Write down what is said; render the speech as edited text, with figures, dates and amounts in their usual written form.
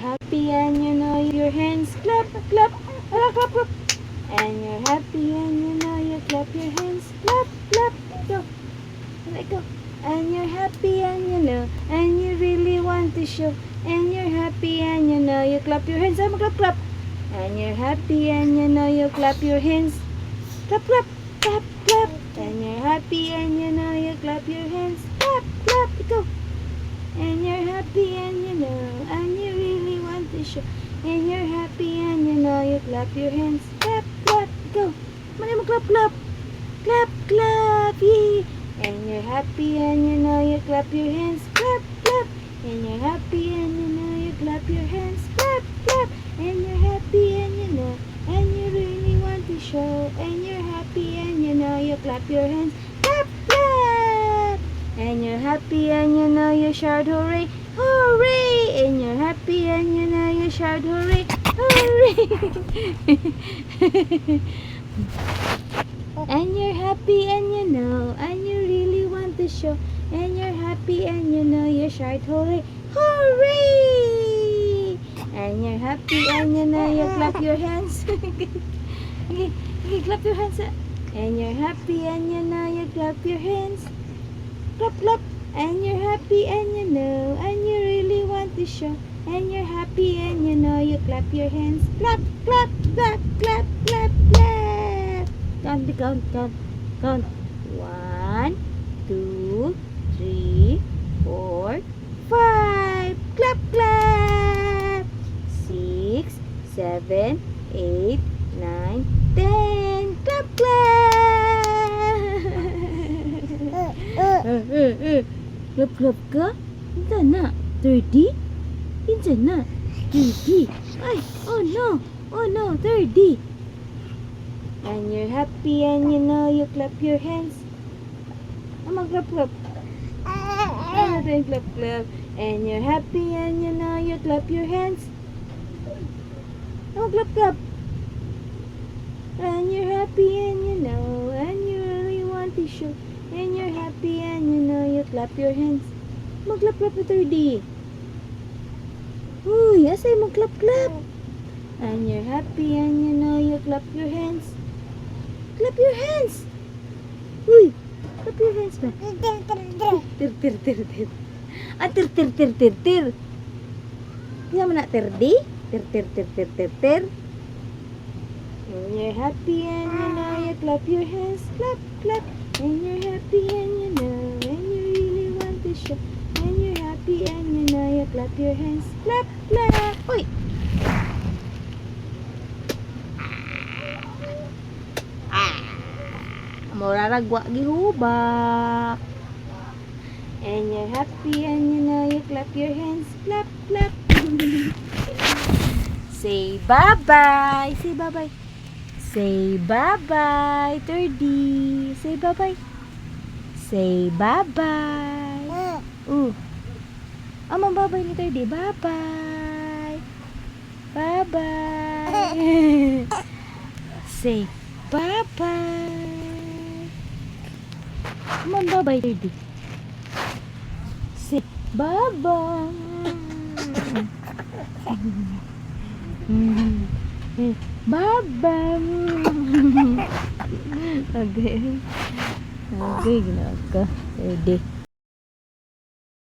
happy and you know your hands clap, clap, clap, clap, clap. And you're happy and you know you clap your hands, clap, clap, go, let go. And you're happy and you know, and you really want to show. And you're happy and you know you clap your hands, I'm clap, clap. And you're happy and you know you clap your hands, clap, clap, clap, clap. And you're happy and you know you clap your hands, clap, clap, go. And you're happy and you know, and you really want to show. And you're happy and you know you clap your hands, clap, clap, go. Mali mo clap, clap, clap, clap, yee. And you're happy and you know you clap your hands, clap, clap. And you're happy and you know you clap your hands, clap, clap. And you're happy and you know, and you really want to show. And you're happy and you know you clap your hands, clap, clap. And you're happy and you know you shout hooray, hooray. And you're happy and you know you shout hooray, hooray. And you're happy and you know, and you really want to show. And you're happy and you know you shout hooray, hooray. And you're happy and you know you clap your hands. Okay, clap your hands. And you're happy and you know you clap your hands, clap, clap. And you're happy and you know, and you really want to show. And you're happy and you know you clap your hands, clap, clap, clap, clap, clap, clap. Count, count, count, count. 1, 2, 3, 4, 5. Clap, clap. 6, 7, 8, 9, 10. Clap, clap. Clap, clap ka? Hindi na. 30? Hindi na. 30. Ay, oh no. Oh no, 30. And you're happy and you know you clap your hands. Clap, clap. And then clap, clap. And you're happy and you know you clap your hands. Clap, clap. And you're happy and you know, and you really want to show. And you're happy and you know you clap your hands. Clap, clap na 30. Uy, asay clap, clap. And you're happy and you know you clap your hands. Clap your hands. Uy, clap your hands ba? Tir, tir, tir, tir. Ah, tir, tir, tir, tir, tir. Kaya mo na tirdi? Tir, tir, tir, tir, tir, tir. And you're happy and you know you clap your hands. Clap, clap. And you're happy and you know, and you really want to show. And you're happy and you know you clap your hands. Clap, clap. Uy! Moraragwa gihubak. And you're happy and you know you clap your hands. Clap, clap. Say bye-bye. Say bye-bye. Say bye-bye, 30. Say bye-bye. Say bye-bye. Bye-bye ni 30. Bye-bye. Bye-bye. Say bye-bye. Bye-bye, 30. Say bye-bye. Bye-bye. Okay. Okay, ginagawa ka. Ready.